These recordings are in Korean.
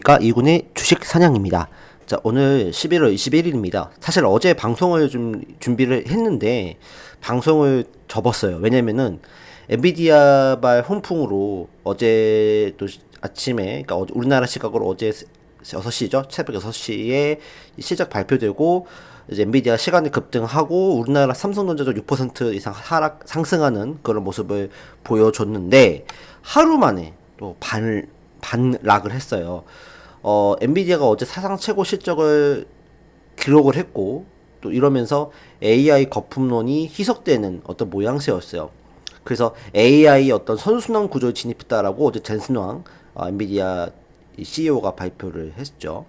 안녕하십니까. 이군의 주식 사냥입니다. 자, 오늘 11월 21일입니다. 사실 어제 방송을 좀 준비를 했는데 방송을 접었어요. 왜냐면은 엔비디아발 훈풍으로 어제 또 아침에, 그러니까 우리나라 시각으로 어제 6시죠. 새벽 6시에 실적 발표되고 이제 엔비디아 시간이 급등하고 우리나라 삼성전자도 6% 이상 상승하는 그런 모습을 보여줬는데 하루 만에 또 반락을 했어요. 엔비디아가 어제 사상 최고 실적을 기록을 했고 또 이러면서 AI 거품론이 희석되는 어떤 모양새였어요. 그래서 AI 어떤 선순환 구조에 진입했다라고 어제 젠슨 왕 엔비디아 CEO가 발표를 했죠.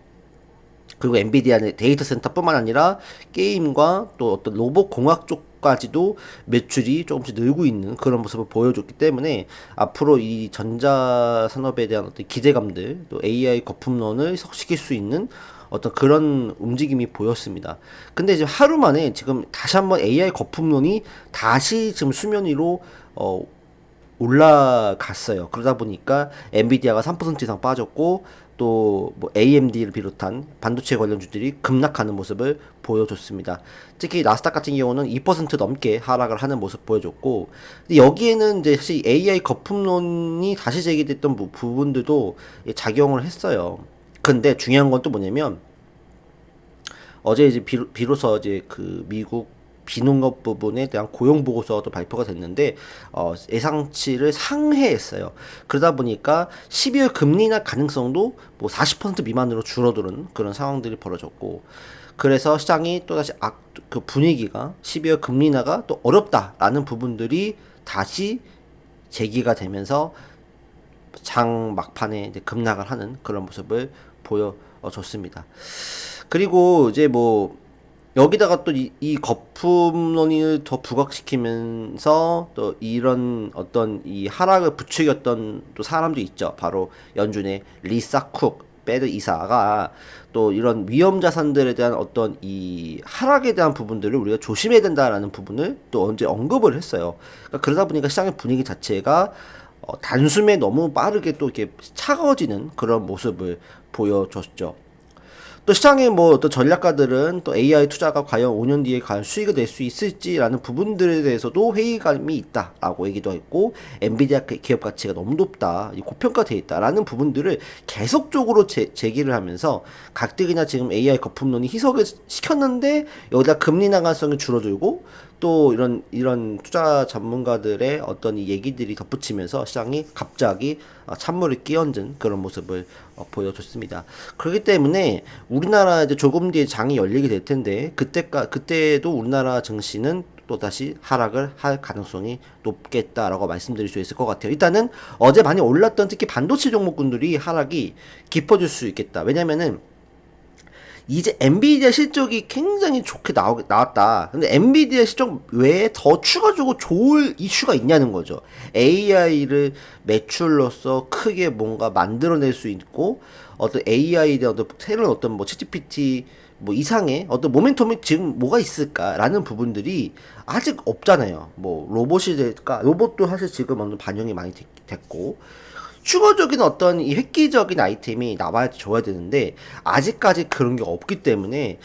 그리고 엔비디아는 데이터 센터뿐만 아니라 게임과 또 어떤 로봇 공학 쪽까지도 매출이 조금씩 늘고 있는 그런 모습을 보여줬기 때문에 앞으로 이 전자 산업에 대한 어떤 기대감들 또 AI 거품론을 석시킬 수 있는 어떤 그런 움직임이 보였습니다. 근데 이제 하루 만에 지금 다시 한번 AI 거품론이 다시 지금 수면 위로 올라갔어요. 그러다 보니까 엔비디아가 3% 이상 빠졌고 또 뭐 AMD를 비롯한 반도체 관련주들이 급락하는 모습을 보여줬습니다. 특히 나스닥 같은 경우는 2% 넘게 하락을 하는 모습 보여줬고, 근데 여기에는 이제 사실 AI 거품론이 다시 제기됐던 부분들도 작용을 했어요. 근데 중요한 건 또 뭐냐면 어제 이제 비로소 이제 그 미국 비농업 부분에 대한 고용 보고서가 또 발표가 됐는데 예상치를 상회했어요. 그러다 보니까 12월 금리 인하 가능성도 뭐 40% 미만으로 줄어드는 그런 상황들이 벌어졌고, 그래서 시장이 또다시 그 분위기가 12월 금리 인하가 또 어렵다라는 부분들이 다시 제기가 되면서 장 막판에 이제 급락을 하는 그런 모습을 보여줬습니다. 그리고 이제 뭐 여기다가 또 이 거품론을 더 부각시키면서 또 이런 어떤 이 하락을 부추겼던 또 사람도 있죠. 바로 연준의 리사 쿡 패드 이사가 또 이런 위험 자산들에 대한 어떤 이 하락에 대한 부분들을 우리가 조심해야 된다라는 부분을 또 언제 언급을 했어요. 그러니까 그러다 보니까 시장의 분위기 자체가 단숨에 너무 빠르게 또 이렇게 차가워지는 그런 모습을 보여줬죠. 또 시장의 뭐 어떤 전략가들은 또 AI 투자가 과연 5년 뒤에 과연 수익을 낼 수 있을지라는 부분들에 대해서도 회의감이 있다라고 얘기도 했고, 엔비디아 기업 가치가 너무 높다, 고평가되어 있다라는 부분들을 계속적으로 제기를 하면서 가뜩이나 지금 AI 거품론이 희석을 시켰는데 여기다 금리 나가성이 줄어들고 또 이런 투자 전문가들의 어떤 이 얘기들이 덧붙이면서 시장이 갑자기 찬물을 끼얹은 그런 모습을 보여줬습니다. 그렇기 때문에 우리나라 이제 조금 뒤에 장이 열리게 될 텐데 그때도 우리나라 증시는 또다시 하락을 할 가능성이 높겠다라고 말씀드릴 수 있을 것 같아요. 일단은 어제 많이 올랐던 특히 반도체 종목군들이 하락이 깊어질 수 있겠다. 왜냐면은 이제 엔비디아 실적이 굉장히 좋게 나왔다. 근데 엔비디아 실적 외에 더 추가적으로 좋을 이슈가 있냐는 거죠. AI를 매출로서 크게 뭔가 만들어낼 수 있고, 어떤 AI에 대한 어떤 새로운 어떤 뭐 챗GPT 뭐 이상의 어떤 모멘텀이 지금 뭐가 있을까라는 부분들이 아직 없잖아요. 뭐 로봇이 될까? 로봇도 사실 지금 어느 반영이 많이 됐고, 추가적인 어떤 이 획기적인 아이템이 나와야 줘야 되는데 아직까지 그런 게 없기 때문에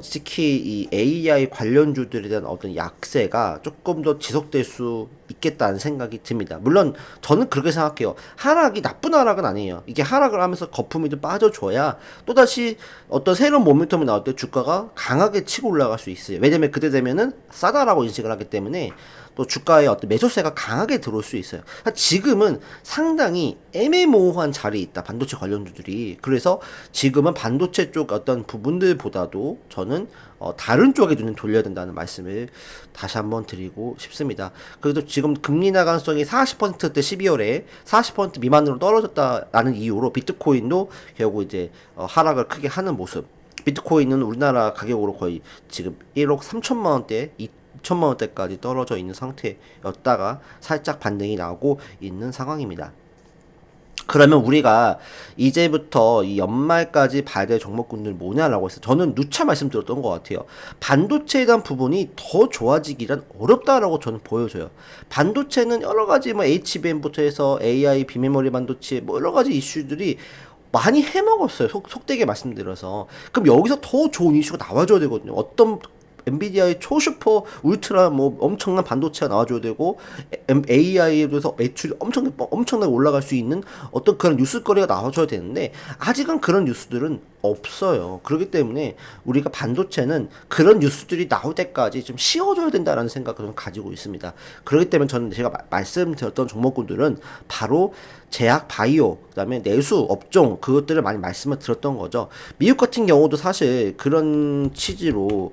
특히 이 AI 관련주들에 대한 어떤 약세가 조금 더 지속될 수 있겠다는 생각이 듭니다. 물론 저는 그렇게 생각해요. 하락이 나쁜 하락은 아니에요. 이게 하락을 하면서 거품이 좀 빠져줘야 또다시 어떤 새로운 모멘텀이 나올 때 주가가 강하게 치고 올라갈 수 있어요. 왜냐면 그때 되면은 싸다라고 인식을 하기 때문에 또 주가에 어떤 매수세가 강하게 들어올 수 있어요. 지금은 상당히 애매모호한 자리에 있다, 반도체 관련주들이. 그래서 지금은 반도체 쪽 어떤 부분들보다도 저는 다른 쪽에 눈을 돌려야 된다는 말씀을 다시 한번 드리고 싶습니다. 그래도 지금 금리 인하 가능성이 40%대 12월에 40% 미만으로 떨어졌다라는 이유로 비트코인도 결국 이제 하락을 크게 하는 모습. 비트코인은 우리나라 가격으로 거의 지금 1억 3천만 원대, 2천만 원대까지 떨어져 있는 상태였다가 살짝 반등이 나오고 있는 상황입니다. 그러면 우리가 이제부터 이 연말까지 봐야 될 종목군들 뭐냐라고 해서 저는 누차 말씀드렸던 것 같아요. 반도체에 대한 부분이 더 좋아지기란 어렵다라고 저는 보여져요. 반도체는 여러 가지 뭐 HBM부터 해서 AI, 비메모리 반도체 뭐 여러 가지 이슈들이 많이 해먹었어요. 속되게 말씀드려서. 그럼 여기서 더 좋은 이슈가 나와줘야 되거든요. 어떤 엔비디아의 초슈퍼 울트라 뭐 엄청난 반도체가 나와줘야 되고 AI에서 매출이 엄청나게 올라갈 수 있는 어떤 그런 뉴스거리가 나와줘야 되는데 아직은 그런 뉴스들은 없어요. 그렇기 때문에 우리가 반도체는 그런 뉴스들이 나올 때까지 좀 쉬어줘야 된다라는 생각을 저는 가지고 있습니다. 그렇기 때문에 저는 제가 말씀드렸던 종목군들은 바로 제약 바이오, 그다음에 내수 업종 그것들을 많이 말씀을 드렸던 거죠. 미국 같은 경우도 사실 그런 취지로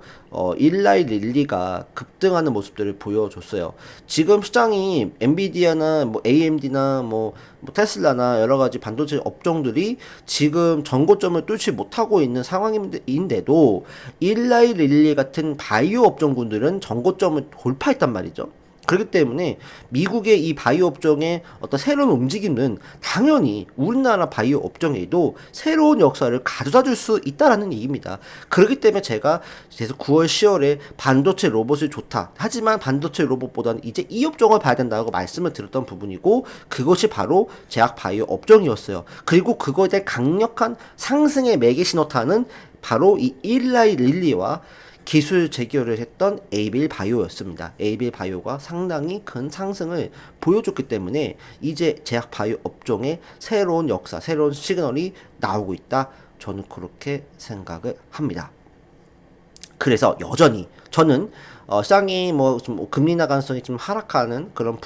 일라이 릴리가 급등하는 모습들을 보여줬어요. 지금 시장이 엔비디아나 뭐 AMD나 뭐 테슬라나 여러 가지 반도체 업종들이 지금 전고점을 뚫지 못하고 있는 상황인데도 일라이 릴리 같은 바이오 업종군들은 전고점을 돌파했단 말이죠. 그렇기 때문에 미국의 이 바이오 업종의 어떤 새로운 움직임은 당연히 우리나라 바이오 업종에도 새로운 역사를 가져다 줄 수 있다라는 얘기입니다. 그렇기 때문에 제가 계속 9월, 10월에 반도체 로봇이 좋다. 하지만 반도체 로봇보다는 이제 이 업종을 봐야 된다고 말씀을 드렸던 부분이고 그것이 바로 제약 바이오 업종이었어요. 그리고 그거에 대한 강력한 상승의 매개 신호탄은 바로 이 일라이 릴리와 기술 재개발을 했던 에이빌 바이오였습니다. 에이빌 바이오가 상당히 큰 상승을 보여줬기 때문에 이제 제약 바이오 업종에 새로운 역사, 새로운 시그널이 나오고 있다. 저는 그렇게 생각을 합니다. 그래서 여전히 저는 시장이 뭐 좀 금리 인하 가능성이 좀 하락하는 그런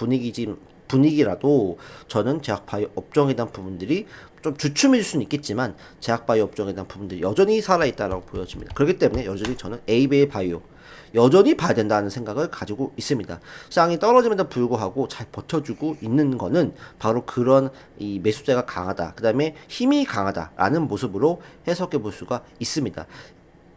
분위기라도 저는 제약 바이오 업종에 대한 부분들이 좀 주춤해질 수는 있겠지만 제약 바이오 업종에 대한 부분들이 여전히 살아있다라고 보여집니다. 그렇기 때문에 여전히 저는 에이빌 바이오 여전히 봐야 된다는 생각을 가지고 있습니다. 시장이 떨어짐에도 불구하고 잘 버텨주고 있는 거는 바로 그런 이 매수세가 강하다, 그 다음에 힘이 강하다라는 모습으로 해석해 볼 수가 있습니다.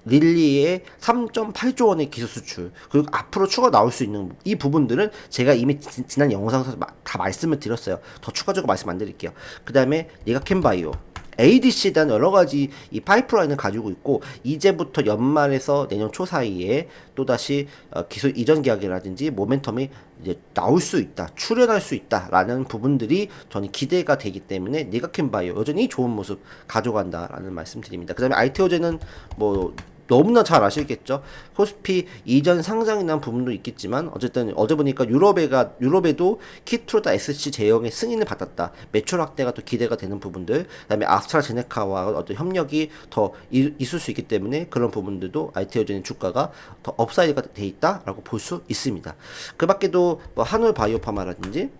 릴리의 3.8조 원의 기술 수출 그리고 앞으로 추가 나올 수 있는 이 부분들은 제가 이미 지난 영상에서 다 말씀을 드렸어요. 더 추가적으로 말씀 안 드릴게요. 그 다음에 니가캔바이오 ADC에 대한 여러 가지 이 파이프라인을 가지고 있고 이제부터 연말에서 내년 초 사이에 또다시 기술 이전 계약이라든지 모멘텀이 이제 나올 수 있다, 출현할 수 있다라는 부분들이 저는 기대가 되기 때문에 니가캔바이오 여전히 좋은 모습 가져간다라는 말씀드립니다. 그 다음에 아이테오제는 뭐 너무나 잘 아시겠죠. 코스피 이전 상장이 난 부분도 있겠지만 어쨌든 어제 보니까 유럽에도 키트로다 SC 제형의 승인을 받았다. 매출 확대가 또 기대가 되는 부분들. 그다음에 아스트라제네카와 어떤 협력이 더 있을 수 있기 때문에 그런 부분들도 아이테오젠의 주가가 더 업사이드가 돼 있다라고 볼 수 있습니다. 그밖에도 뭐 한올 바이오파마라든지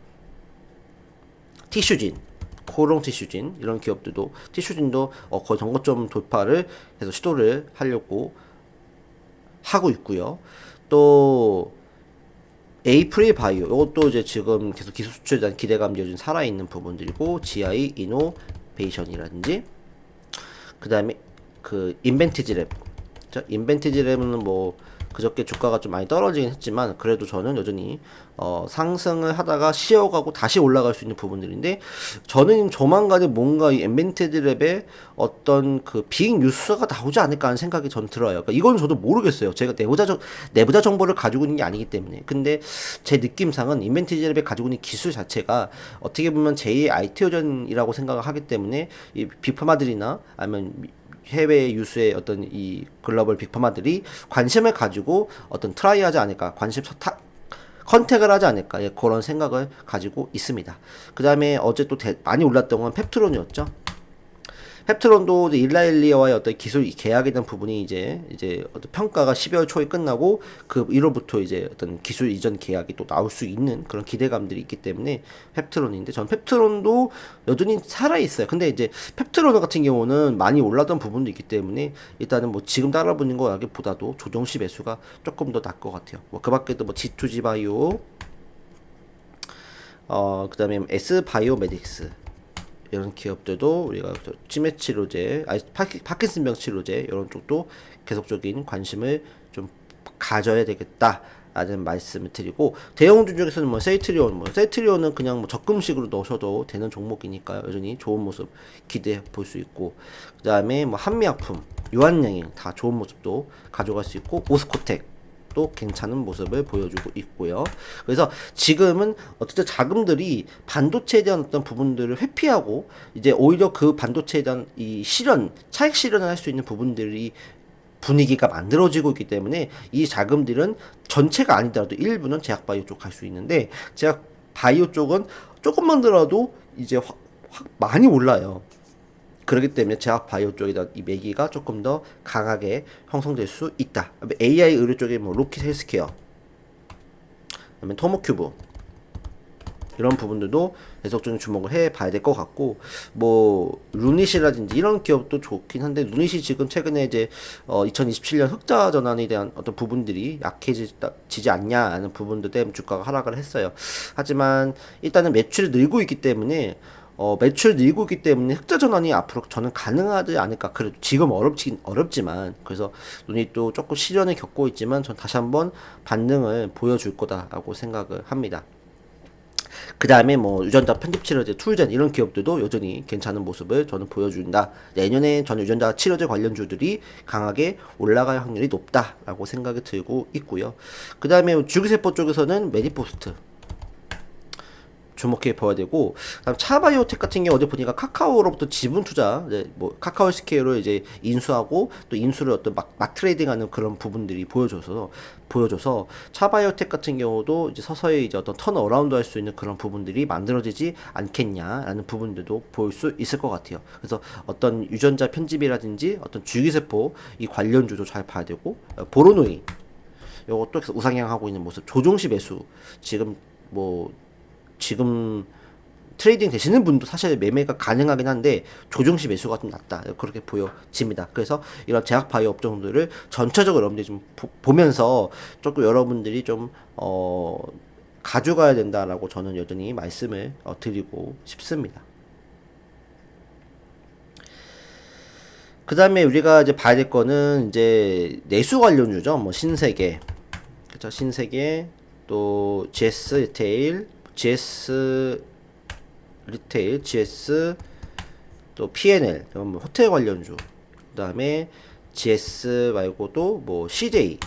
티슈진 코롱 티슈진 이런 기업들도 티슈진도 거의 전고점 돌파를 해서 시도를 하려고 하고 있고요. 또 에이프릴 바이오 이것도 이제 지금 계속 기술 수출에 대한 기대감이 요즘 살아있는 부분들이고 GI 이노베이션이라든지 그 다음에 그 인벤티지랩 인벤티지랩은 뭐 그저께 주가가 좀 많이 떨어지긴 했지만 그래도 저는 여전히 상승을 하다가 쉬어가고 다시 올라갈 수 있는 부분들인데 저는 조만간에 뭔가 이 인벤티지랩에 어떤 그 빅 뉴스가 나오지 않을까 하는 생각이 전 들어요. 그러니까 이건 저도 모르겠어요. 제가 내부자 정보를 가지고 있는 게 아니기 때문에. 근데 제 느낌상은 인벤티지랩에 가지고 있는 기술 자체가 어떻게 보면 제2의 아이티오전이라고 생각을 하기 때문에 이 빅파마들이나 아니면 해외 유수의 어떤 이 글로벌 빅파마들이 관심을 가지고 어떤 트라이 하지 않을까, 컨택을 하지 않을까, 예, 그런 생각을 가지고 있습니다. 그 다음에 어제 또 많이 올랐던 건 펩트론이었죠. 펩트론도 일라일리아와의 어떤 기술 계약에 대한 부분이 이제 어떤 평가가 12월 초에 끝나고 그 1월부터 이제 어떤 기술 이전 계약이 또 나올 수 있는 그런 기대감들이 있기 때문에 펩트론인데 전 펩트론도 여전히 살아있어요. 근데 이제 펩트론 같은 경우는 많이 올랐던 부분도 있기 때문에 일단은 뭐 지금 따라붙는 거라기보다도 조정시 매수가 조금 더 나을 것 같아요. 뭐 그 밖에도 뭐 G2G 바이오 그 다음에 S 바이오메딕스 이런 기업들도 우리가 치매 치료제, 파킨슨병 치료제 이런 쪽도 계속적인 관심을 좀 가져야 되겠다라는 말씀을 드리고 대형주 중에서는 뭐 세이트리온은 그냥 뭐 적금식으로 넣으셔도 되는 종목이니까요. 여전히 좋은 모습 기대해 볼 수 있고 그 다음에 뭐 한미약품, 유한양행 다 좋은 모습도 가져갈 수 있고 오스코텍 또 괜찮은 모습을 보여주고 있고요. 그래서 지금은 어쨌든 자금들이 반도체에 대한 어떤 부분들을 회피하고 이제 오히려 그 반도체에 대한 이 실현, 차익 실현을 할 수 있는 부분들이 분위기가 만들어지고 있기 때문에 이 자금들은 전체가 아니더라도 일부는 제약바이오 쪽 갈 수 있는데 제약바이오 쪽은 조금만 들어도 이제 확 많이 올라요. 그렇기 때문에 제약바이오 쪽에 대한 이 매기가 조금 더 강하게 형성될 수 있다. AI 의료 쪽에 뭐 로킷 헬스케어, 그다음에 토모큐브 이런 부분들도 계속적인 주목을 해봐야 될 것 같고, 뭐 루닛이라든지 이런 기업도 좋긴 한데 루닛이 지금 최근에 이제 2027년 흑자 전환에 대한 어떤 부분들이 약해지지 않냐는 부분들 때문에 주가가 하락을 했어요. 하지만 일단은 매출이 늘고 있기 때문에 매출 늘고 있기 때문에 흑자 전환이 앞으로 저는 가능하지 않을까. 그래도 지금 어렵지만, 그래서 눈이 또 조금 시련을 겪고 있지만 전 다시 한번 반등을 보여줄 거다라고 생각을 합니다. 그 다음에 뭐 유전자 편집 치료제, 툴젠 이런 기업들도 여전히 괜찮은 모습을 저는 보여준다. 내년에 저는 유전자 치료제 관련주들이 강하게 올라갈 확률이 높다라고 생각이 들고 있고요. 그 다음에 주기세포 쪽에서는 메디포스트 주목해 봐야 되고, 그다음 차바이오텍 같은 경우 어제 보니까 카카오로부터 지분 투자, 뭐 카카오 스케일로 이제 인수하고 또 인수를 어떤 막 트레이딩하는 그런 부분들이 보여줘서 차바이오텍 같은 경우도 이제 서서히 이제 어떤 턴 어라운드 할 수 있는 그런 부분들이 만들어지지 않겠냐라는 부분들도 볼 수 있을 것 같아요. 그래서 어떤 유전자 편집이라든지 어떤 주기세포 이 관련주도 잘 봐야 되고, 보로노이 요것도 우상향하고 있는 모습, 조종시 매수 지금 트레이딩 되시는 분도 사실 매매가 가능하긴 한데 조정시 매수가 좀 낮다, 그렇게 보여집니다. 그래서 이런 제약바이오 업종들을 전체적으로 여러분들이 좀 보면서 조금 여러분들이 좀 가져가야 된다라고 저는 여전히 말씀을 드리고 싶습니다. 그 다음에 우리가 이제 봐야 될 거는 이제 내수 관련주죠. 뭐 신세계, 그쵸? 신세계, 또 GS 리테일, GS 또 PNL, 뭐 호텔 관련주, 그 다음에 GS 말고도 뭐 CJ,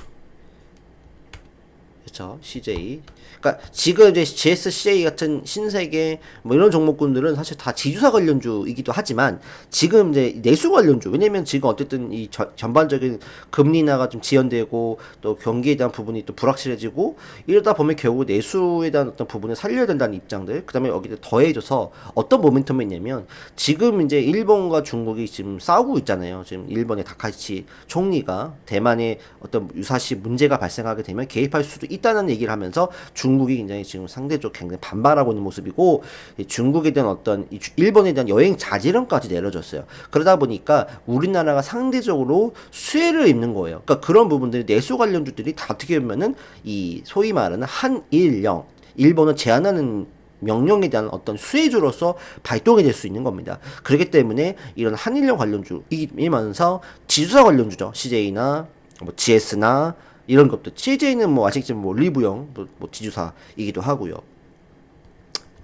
그쵸? CJ. 그러니까 지금 이제 GS, CJ 같은 신세계 뭐 이런 종목군들은 사실 다 지주사 관련주이기도 하지만 지금 이제 내수 관련주, 왜냐면 지금 어쨌든 이 전반적인 금리 인하가 좀 지연되고 또 경기에 대한 부분이 또 불확실해지고 이러다 보면 결국 내수에 대한 어떤 부분을 살려야 된다는 입장들, 그다음에 여기에 더해져서 어떤 모멘텀이 있냐면 지금 이제 일본과 중국이 지금 싸우고 있잖아요. 지금 일본의 다카이치 총리가 대만에 어떤 유사시 문제가 발생하게 되면 개입할 수도 있다는 얘기를 하면서 중국이 굉장히 지금 상대적으로 굉장히 반발하고 있는 모습이고, 중국에 대한 어떤 일본에 대한 여행 자제령까지 내려졌어요. 그러다 보니까 우리나라가 상대적으로 수혜를 입는 거예요. 그러니까 그런 부분들이 내수 관련주들이 다 어떻게 보면은 이 소위 말하는 한일령, 일본을 제한하는 명령에 대한 어떤 수혜주로서 발동이 될 수 있는 겁니다. 그렇기 때문에 이런 한일령 관련주이면서 지주사 관련주죠. CJ나 뭐 GS나 이런 것도, CJ는 뭐 아직 좀 뭐 리브형 뭐 지주사이기도 하고요.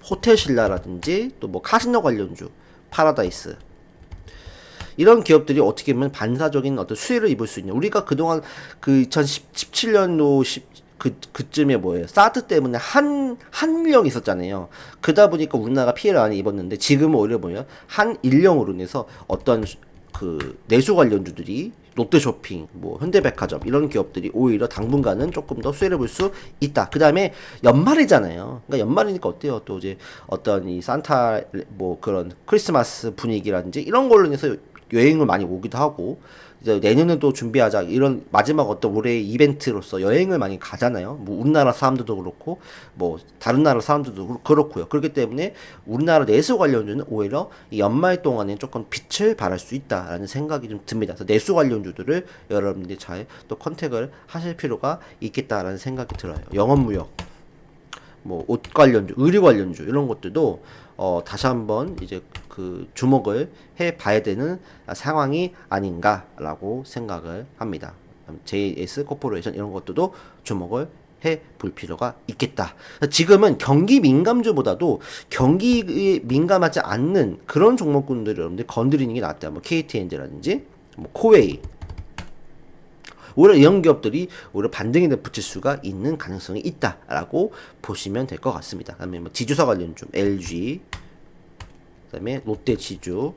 호텔신라라든지 또 뭐 카지노 관련주 파라다이스, 이런 기업들이 어떻게 보면 반사적인 어떤 수혜를 입을 수 있는, 우리가 그동안 그 2017년도 그쯤에 뭐예요, 사드 때문에 한일령이 있었잖아요. 그러다 보니까 우리나라가 피해를 많이 입었는데 지금은 오히려 뭐예요, 한일령으로 인해서 어떤 그 내수 관련주들이 롯데쇼핑, 뭐 현대백화점 이런 기업들이 오히려 당분간은 조금 더 수혜를 볼 수 있다. 그 다음에 연말이잖아요. 그러니까 연말이니까 어때요? 또 이제 어떤 이 산타 뭐 그런 크리스마스 분위기라든지 이런 걸로 인해서 여행을 많이 오기도 하고, 이제 내년은 또 준비하자, 이런 마지막 어떤 올해의 이벤트로서 여행을 많이 가잖아요. 뭐 우리나라 사람들도 그렇고 뭐 다른 나라 사람들도 그렇고요. 그렇기 때문에 우리나라 내수 관련주는 오히려 이 연말 동안에 조금 빛을 발할 수 있다라는 생각이 좀 듭니다. 그래서 내수 관련주들을 여러분들이 잘 또 컨택을 하실 필요가 있겠다라는 생각이 들어요. 영업무역, 뭐 옷 관련주, 의류 관련주 이런 것들도 다시 한번 이제 그 주목을 해 봐야 되는 상황이 아닌가라고 생각을 합니다. JS 코퍼레이션 이런 것들도 주목을 해 볼 필요가 있겠다. 지금은 경기 민감주보다도 경기에 민감하지 않는 그런 종목군들을 여러분들 건드리는 게 낫다. 뭐 KTNG라든지 뭐 코웨이, 오히려 이런 기업들이 오히려 반등이 붙일 수가 있는 가능성이 있다라고 보시면 될 것 같습니다. 그다음에 뭐 지주사 관련주 LG, 그다음에 롯데지주.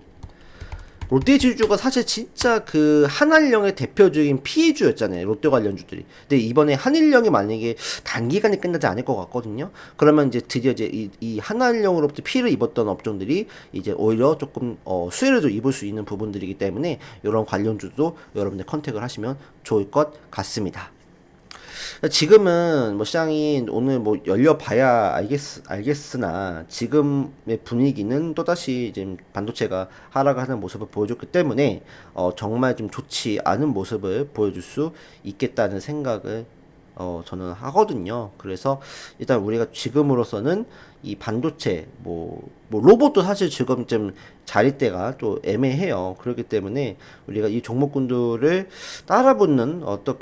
롯데지주가 사실 진짜 그 한한령의 대표적인 피해주였잖아요. 롯데 관련주들이. 근데 이번에 한일령이 만약에 단기간에 끝나지 않을 것 같거든요. 그러면 이제 드디어 이제 이 한한령으로부터 피해를 입었던 업종들이 이제 오히려 조금 수혜를 좀 입을 수 있는 부분들이기 때문에 이런 관련주도 여러분들 컨택을 하시면 좋을 것 같습니다. 지금은 뭐 시장이 오늘 뭐 열려봐야 알겠으나 지금의 분위기는 또다시 지금 반도체가 하락하는 모습을 보여줬기 때문에 정말 좀 좋지 않은 모습을 보여줄 수 있겠다는 생각을 저는 하거든요. 그래서 일단 우리가 지금으로서는 이 반도체 뭐 로봇도 사실 지금 좀 자리대가 또 애매해요. 그렇기 때문에 우리가 이 종목군들을 따라붙는 어떤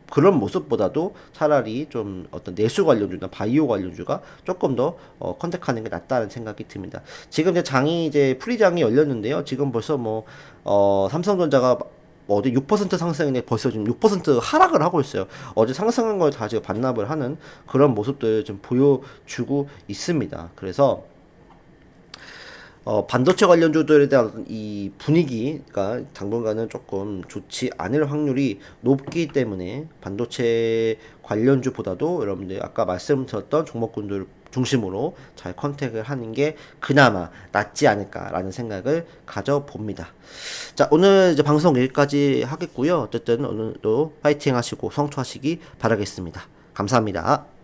그런 모습보다도 차라리 좀 어떤 내수 관련주나 바이오 관련주가 조금 더 컨택하는 게 낫다는 생각이 듭니다. 지금 이제 장이 이제 프리장이 열렸는데요. 지금 벌써 삼성전자가 어제 6% 상승인데 벌써 지금 6% 하락을 하고 있어요. 어제 상승한 걸 다 지금 반납을 하는 그런 모습들 좀 보여주고 있습니다. 그래서 반도체 관련주들에 대한 이 분위기가 당분간은 조금 좋지 않을 확률이 높기 때문에 반도체 관련주보다도 여러분들 아까 말씀드렸던 종목군들 중심으로 잘 컨택을 하는 게 그나마 낫지 않을까라는 생각을 가져봅니다. 자, 오늘 이제 방송 여기까지 하겠고요. 어쨌든 오늘도 파이팅 하시고 성투하시기 바라겠습니다. 감사합니다.